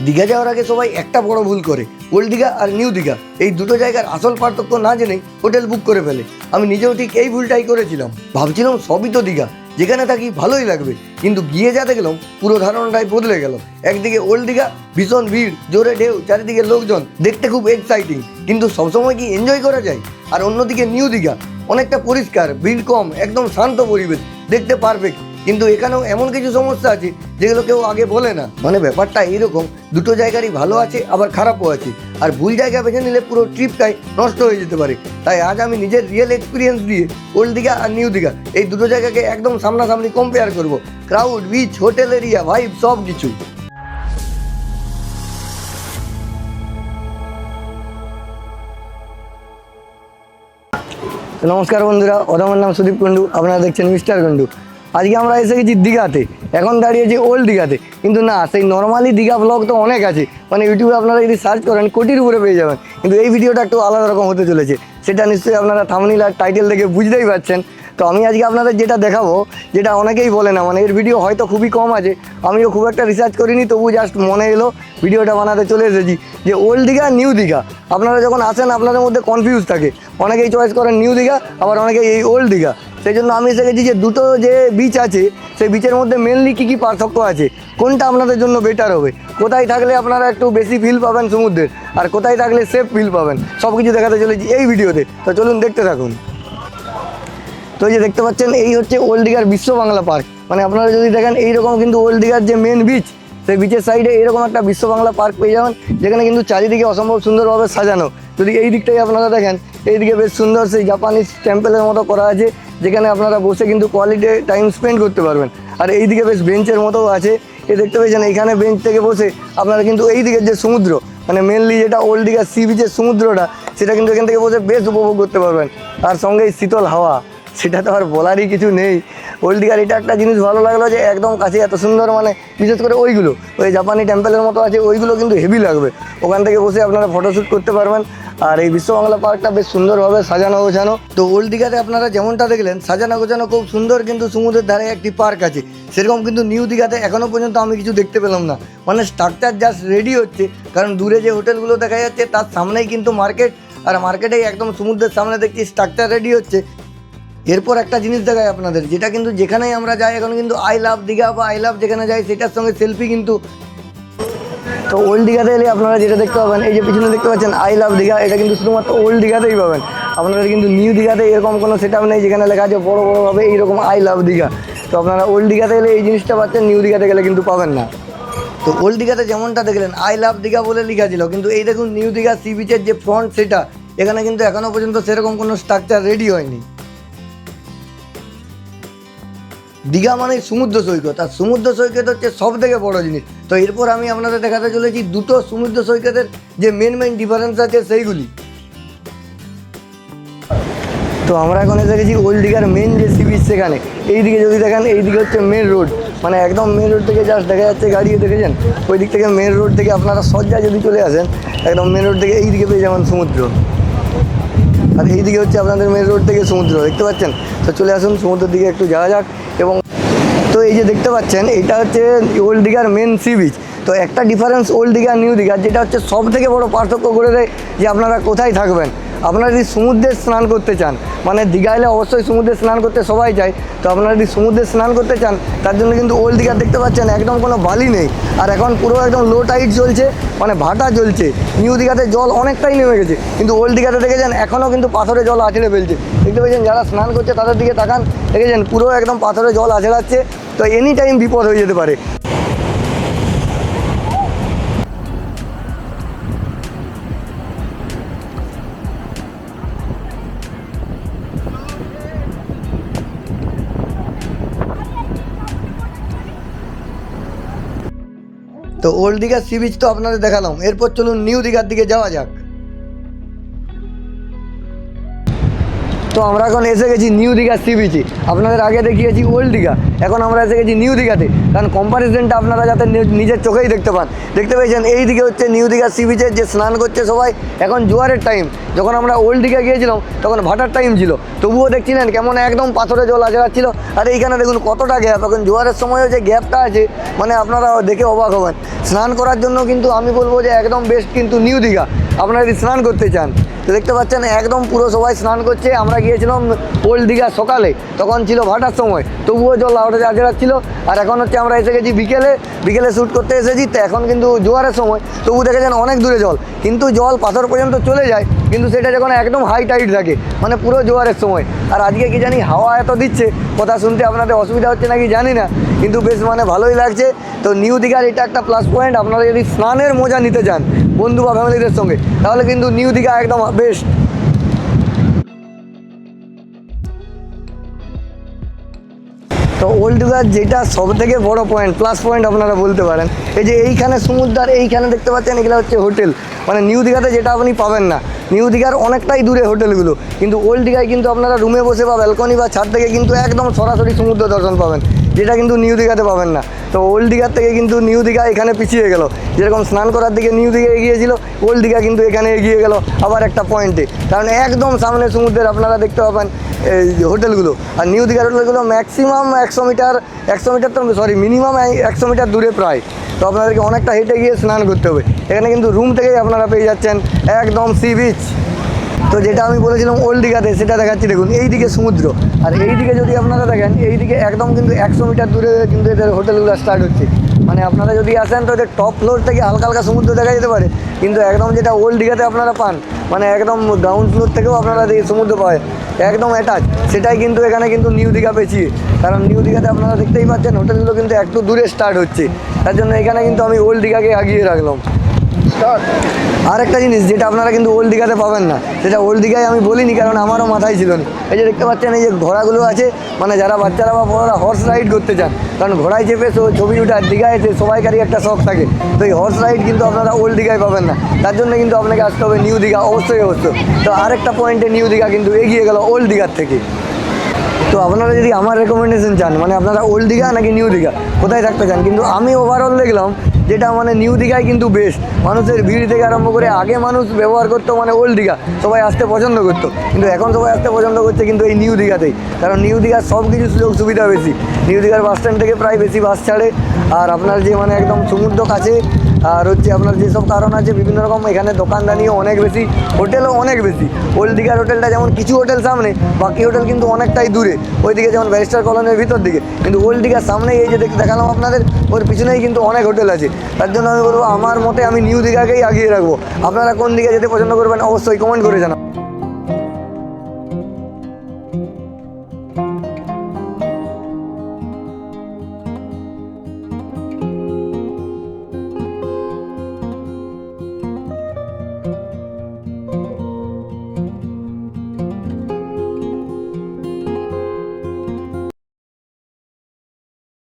দীঘা যাওয়ার আগে সবাই একটা বড় ভুল করে, ওল্ড দীঘা আর নিউ দীঘা এই দুটো জায়গার আসল পার্থক্য না জেনেই হোটেল বুক করে ফেলে। আমি নিজেও ঠিক এই ভুলটাই করেছিলাম। ভাবছিলাম সবই তো দীঘা, যেখানে থাকি ভালোই লাগবে, কিন্তু গিয়ে যা দেখলাম পুরো ধারণাটাই বদলে গেল। একদিকে ওল্ড দীঘা ভীষণ ভিড়, জোরে ঢেউ, চারিদিকে লোকজন, দেখতে খুব এক্সাইটিং, কিন্তু সবসময় কি এনজয় করা যায়? আর অন্যদিকে নিউ দীঘা অনেকটা পরিষ্কার, ভিড় কম, একদম শান্ত পরিবেশ, দেখতে পারফেক্ট, কিন্তু এখানেও এমন কিছু সমস্যা আছে যেগুলো কেউ আগে বলে না। মানে ব্যাপারটা এইরকম, দুটো জায়গারই ভালো আছে আবার খারাপও আছে, আর ভুল জায়গা বেছে নিলে পুরো ট্রিপটাই নষ্ট হয়ে যেতে পারে। তাই আজ আমি নিজের রিয়েল এক্সপিরিয়েন্স দিয়ে ওল্ড দীঘা আর নিউ দীঘা এই দুটো জায়গাকে একদম সামনাসামনি কম্পেয়ার করব। Crowd, beach, hotel area, vibe, সব কিছু। নমস্কার বন্ধুরা, আমার নাম সুদীপ কুন্ডু, আপনারা দেখছেন মিস্টার কুন্ডু। আজকে আমরা এসে গেছি দীঘাতে, এখন দাঁড়িয়েছি ওল্ড দীঘাতে। কিন্তু না, সেই নর্মালি দীঘা ব্লগ তো অনেক আছে, মানে ইউটিউবে আপনারা যদি সার্চ করেন কোটির উপরে পেয়ে যাবেন, কিন্তু এই ভিডিওটা একটু আলাদা রকম হতে চলেছে। সেটা নিশ্চয়ই আপনারা থাম্বনেল আর টাইটেল দেখে বুঝতেই পারছেন। তো আমি আজকে আপনাদের যেটা দেখাবো, যেটা অনেকেই বলে না, মানে এর ভিডিও হয়তো খুবই কম আছে, আমিও খুব একটা রিসার্চ করিনি, তবু জাস্ট মনে এলো ভিডিওটা বানাতে চলে এসেছি। যে ওল্ড দীঘা নিউ দীঘা, আপনারা যখন আসেন আপনাদের মধ্যে কনফিউজ থাকে, অনেকেই চয়েস করেন নিউ দীঘা, আবার অনেকেই এই ওল্ড দীঘা। সেই জন্য আমি এসে গেছি যে দুটো যে বিচ আছে সেই বিচের মধ্যে মেনলি কী কী পার্থক্য আছে, কোনটা আপনাদের জন্য বেটার হবে, কোথায় থাকলে আপনারা একটু বেশি ফিল পাবেন সমুদ্রের, আর কোথায় থাকলে সেফ ফিল পাবেন, সব কিছু দেখাতে চলেছি এই ভিডিওতে। তো চলুন দেখতে থাকুন। তো এই যে দেখতে পাচ্ছেন, এই হচ্ছে ওল্ড দীঘার বিশ্ব বাংলা পার্ক। মানে আপনারা যদি দেখেন এইরকম কিন্তু ওল্ড দীঘার যে মেন বিচ, সেই বিচের সাইডে এরকম একটা বিশ্ব বাংলা পার্ক পেয়ে যাবেন, যেখানে কিন্তু চারিদিকে অসম্ভব সুন্দরভাবে সাজানো। যদি এই দিকটাই আপনারা দেখেন, এইদিকে বেশ সুন্দর সেই জাপানিজ টেম্পেলের মতো করা আছে, যেখানে আপনারা বসে কিন্তু কোয়ালিটি টাইম স্পেন্ড করতে পারবেন। আর এইদিকে বেশ বেঞ্চের মতো আছে, এই দেখতে পেয়েছেন, এইখানে বেঞ্চ থেকে বসে আপনারা কিন্তু এই দিকের যে সমুদ্র, মানে মেনলি যেটা ওল্ড দীঘার সি বিচের সমুদ্রটা, সেটা কিন্তু এখান থেকে বসে বেশ উপভোগ করতে পারবেন। আর সঙ্গে এই শীতল হাওয়া, সেটা তো আর বলারই কিছু নেই। ওল্ড দীঘার এটা একটা জিনিস ভালো লাগলো যে একদম কাছে এত সুন্দর, মানে বিশেষ করে ওইগুলো ওই জাপানি টেম্পেলের মতো আছে, ওইগুলো কিন্তু হেভি লাগবে। ওখান থেকে বসে আপনারা ফটোশ্যুট করতে পারবেন। আর এই বিশ্ব বাংলা পার্কটা বেশ সুন্দরভাবে সাজানো গোছানো। তো ওল্ড দীঘাতে আপনারা যেমনটা দেখলেন সাজানো গোছানো খুব সুন্দর, কিন্তু সমুদ্রের ধারে একটি পার্ক আছে, সেরকম কিন্তু নিউ দীঘাতে এখনও পর্যন্ত আমি কিছু দেখতে পেলাম না। মানে স্ট্রাকচার জাস্ট রেডি হচ্ছে, কারণ দূরে যে হোটেলগুলো দেখা যাচ্ছে তার সামনেই কিন্তু মার্কেট, আর মার্কেটেই একদম সমুদ্রের সামনে দেখছি স্ট্রাকচার রেডি হচ্ছে। এরপর একটা জিনিস দেখায় আপনাদের, যেটা কিন্তু যেখানেই আমরা যাই এখন কিন্তু আই লাভ দীঘা বা আই লাভ যেখানে যাই সেটার সঙ্গে সেলফি কিন্তু। তো ওল্ড দীঘাতে এলে আপনারা যেটা দেখতে পাবেন, এই যে পিছনে দেখতে পাচ্ছেন আই লাভ দীঘা, এটা কিন্তু শুধুমাত্র ওল্ড দীঘাতেই পাবেন। আপনাদের কিন্তু নিউ দীঘাতে এরকম কোনো সেট আপ নেই যেখানে লেখা আছে বড়ো বড়োভাবে এইরকম আই লাভ দীঘা। তো আপনারা ওল্ড দীঘাতে এলে এই জিনিসটা পাচ্ছেন, নিউ দীঘাতে গেলে কিন্তু পাবেন না। তো ওল্ড দীঘাতে যেমনটা দেখলেন আই লাভ দীঘা বলে লেখা ছিল, কিন্তু এই দেখুন নিউ দীঘা সি বিচের যে ফ্রন্ট, সেটা এখানে কিন্তু এখনও পর্যন্ত সেরকম কোনো স্ট্রাকচার রেডি হয়নি। দীঘা মানে সমুদ্র সৈকত, আর সমুদ্র সৈকত হচ্ছে সব থেকে বড় জিনিস। তো এরপর আমি আপনাদের দেখাতে চলেছি দুটো সমুদ্র সৈকতের যে মেন ডিফারেন্স আছে সেইগুলি। তো আমরা এখন এসে গেছি ওল্ড দীঘার মেন যে সি বিচ, সেখানে এইদিকে যদি দেখেন, এইদিকে হচ্ছে মেন রোড, মানে একদম মেন রোড থেকে জাস্ট দেখা যাচ্ছে গাড়ি, দেখেছেন ওই দিক থেকে মেন রোড থেকে আপনারা সজ্জায় যদি চলে আসেন, একদম মেন রোড থেকে এইদিকে পেয়ে যাবেন সমুদ্র, আর এইদিকে হচ্ছে আপনাদের মেন রোড থেকে সমুদ্র, দেখতে পাচ্ছেন। তো চলে আসুন সমুদ্রের দিকে একটু যাওয়া যাক। এবং তো এই যে দেখতে পাচ্ছেন, এটা হচ্ছে ওল্ড দীঘার মেন সি বিচ। তো একটা difference old Digha new Digha, যেটা হচ্ছে সব থেকে বড় পার্থক্য করে দেয়, যে আপনারা কোথায় থাকবেন। আপনারা যদি সমুদ্রে স্নান করতে চান, মানে দীঘা এলে অবশ্যই সমুদ্রে স্নান করতে সবাই চায়, তো আপনারা যদি সমুদ্রে স্নান করতে চান, তার জন্য কিন্তু ওল্ড দীঘা দেখতে পাচ্ছেন একদম কোনো বালি নেই, আর এখন পুরো একদম লো টাইড চলছে, মানে ভাটা চলছে। নিউ দীঘাতে জল অনেকটাই নেমে গেছে, কিন্তু ওল্ড দীঘাতে দেখেছেন এখনও কিন্তু পাথরে জল আছড়ে ফেলছে, দেখতে পেয়েছেন। যারা স্নান করছে তাদের দিকে তাকান, দেখেছেন পুরো একদম পাথরে জল আছড়াচ্ছে। তো এনি টাইম বিপদ হয়ে যেতে পারে। তো ওল্ড দীঘার সি বিচ তো আপনাদের দেখালাম, এরপর চলুন নিউ দীঘার দিকে যাওয়া যাক। তো তো আমরা এখন এসে গেছি নিউ দীঘা সি বিচে। আপনাদের আগে দেখিয়েছি ওল্ড দীঘা, এখন আমরা এসে গেছি নিউ দীঘাতে। কারণ কম্পারিজনটা আপনারা যাতে নিজের চোখেই দেখতে পান। দেখতে পেয়েছেন এই দিকে হচ্ছে নিউ দীঘা সি বিচের যে স্নান করছে সবাই, এখন জোয়ারের টাইম। যখন আমরা ওল্ড দীঘা গিয়েছিলাম তখন ভাটার টাইম ছিল, তবুও দেখছিলেন কেমন একদম পাথরে জল আচড়াচ্ছিল। আর এইখানে দেখুন কতটা গ্যাপ, এখন জোয়ারের সময়ও যে গ্যাপটা আছে মানে আপনারা দেখে অবাক হবেন। স্নান করার জন্য কিন্তু আমি বলবো যে একদম বেস্ট কিন্তু নিউ দীঘা, আপনারা যদি স্নান করতে চান। তো দেখতে পাচ্ছেন একদম পুরো সবাই স্নান করছে। আমরা গিয়েছিলাম ওল্ড দীঘা সকালে, তখন ছিল ভাটার সময়, তবুও জল আচড়াচ্ছিল। আর এখন হচ্ছে আমরা এসে গেছি বিকেলে শ্যুট করতে এসেছি। তো এখন কিন্তু জোয়ারের সময়, তবু দেখেছেন অনেক দূরে জল, কিন্তু জল পাথর পর্যন্ত চলে যায়, কিন্তু সেটা যখন একদম হাই টাইড থাকে মানে পুরো জোয়ারের সময়। আর আজকে কি জানি হাওয়া এত দিচ্ছে, কথা শুনতে আপনাদের অসুবিধা হচ্ছে নাকি জানি না, কিন্তু বেশ মানে ভালোই লাগছে। তো নিউ দীঘার এটা একটা প্লাস পয়েন্ট। আপনারা যদি স্নানের মজা নিতে চান বন্ধু বা ফ্যামিলিদের সঙ্গে, তাহলে কিন্তু নিউ দীঘা একদম বেস্ট। তো ওল্ড দীঘার যেটা সব থেকে বড় পয়েন্ট, প্লাস পয়েন্ট আপনারা বলতে পারেন, এই যে এইখানে সমুদ্র, এইখানে দেখতে পাচ্ছেন এগুলো হচ্ছে হোটেল। মানে নিউ দীঘাতে যেটা আপনি পাবেন না, নিউ দীঘার অনেকটাই দূরে হোটেলগুলো, কিন্তু ওল্ড দীঘায় কিন্তু আপনারা রুমে বসে বা ব্যালকনি বা ছাদ থেকে কিন্তু একদম সরাসরি সমুদ্র দর্শন পাবেন, যেটা কিন্তু নিউ দীঘাতে পাবেন না। তো ওল্ড দীঘার থেকে কিন্তু নিউ দীঘা এখানে পিছিয়ে গেল। যেরকম স্নান করার দিকে নিউ দীঘা এগিয়েছিল, ওল্ড দীঘা কিন্তু এখানে এগিয়ে গেল আবার একটা পয়েন্টে। কারণ একদম সামনে সমুদ্রের আপনারা দেখতে পাবেন এই হোটেলগুলো। আর নিউ দীঘার হোটেলগুলো ম্যাক্সিমাম 100 মিটার তো সরি মিনিমাম 100 মিটার দূরে প্রায়। তো আপনাদেরকে অনেকটা হেঁটে গিয়ে স্নান করতে হবে। এখানে কিন্তু রুম থেকেই আপনারা পেয়ে যাচ্ছেন একদম সি বিচ। তো যেটা আমি বলেছিলাম ওল্ড দীঘাতে, সেটা দেখাচ্ছি দেখুন, এই দিকে সমুদ্র, আর এই দিকে যদি আপনারা দেখেন এই দিকে একদম কিন্তু 100 মিটার দূরে কিন্তু এদের হোটেলগুলো স্টার্ট হচ্ছে। মানে আপনারা যদি আসেন তো এদের টপ ফ্লোর থেকে হালকা হালকা সমুদ্র দেখা যেতে পারে, কিন্তু একদম যেটা ওল্ড দীঘাতে আপনারা পান মানে একদম গ্রাউন্ড ফ্লোর থেকেও আপনারা সমুদ্র পায় একদম অ্যাটাচ, সেটাই কিন্তু এখানে কিন্তু নিউ দীঘা পেয়েছি। কারণ নিউ দীঘাতে আপনারা দেখতেই পাচ্ছেন হোটেলগুলো কিন্তু একটু দূরে স্টার্ট হচ্ছে, তার জন্য এখানে কিন্তু আমি ওল্ড দীঘাকে আগিয়ে রাখলাম। আর একটা জিনিস যেটা আপনারা কিন্তু ওল্ড দীঘাতে পাবেন না, সেটা ওল্ড দীঘায় আমি বলিনি কারণ আমারও মাথায় ছিল না। এই যে দেখতে পাচ্ছেন এই যে ঘোড়াগুলো আছে, মানে যারা বাচ্চারা বা বড়রা হর্স রাইড করতে চান, কারণ ঘোড়ায় চেপে ছবি ওঠার দীঘায় এসে সবাইকারই একটা শখ থাকে। তো এই হর্স রাইড কিন্তু আপনারা ওল্ড দীঘায় পাবেন না, তার জন্য কিন্তু আপনাকে আসতে হবে নিউ দীঘা অবশ্যই। তো আরেকটা পয়েন্টে নিউ দীঘা কিন্তু এগিয়ে গেল ওল্ড দীঘার থেকে। তো আপনারা যদি আমার রেকমেন্ডেশন চান, মানে আপনারা ওল্ড দীঘা নাকি নিউ দীঘা কোথায় থাকতে চান, কিন্তু আমি ওভারঅল দেখলাম যেটা মানে নিউ দীঘায় কিন্তু বেস্ট। মানুষের ভিড় থেকে আরম্ভ করে আগে মানুষ ব্যবহার করতো মানে ওল্ড দীঘা, সবাই আসতে পছন্দ করতো, কিন্তু এখন সবাই আসতে পছন্দ করছে কিন্তু এই নিউ দীঘাতেই। কারণ নিউ দীঘার সব কিছু সুযোগ সুবিধা বেশি। নিউ দীঘার বাস স্ট্যান্ড থেকে প্রায় বেশি বাস ছাড়ে, আর আপনার যে মানে একদম সমুদ্র কাছে, আর হচ্ছে আপনার যেসব কারণ আছে বিভিন্ন রকম, এখানে দোকানদানিও অনেক বেশি, হোটেলও অনেক বেশি। ওল্ড দীঘার হোটেলটা যেমন কিছু হোটেল সামনে, বাকি হোটেল কিন্তু অনেকটাই দূরে, ওইদিকে যেমন ব্যারিস্টার কলোনির ভিতর দিকে, কিন্তু ওল্ড দীঘার সামনেই এই যে দেখালাম আপনাদের, ওর পিছনেই কিন্তু অনেক হোটেল আছে। তার জন্য আমি বলবো আমার মতে আমি নিউ দীঘাকেই আগিয়ে রাখবো। আপনারা কোন দিকে যেতে পছন্দ করবেন অবশ্যই কমেন্ট করে জানান।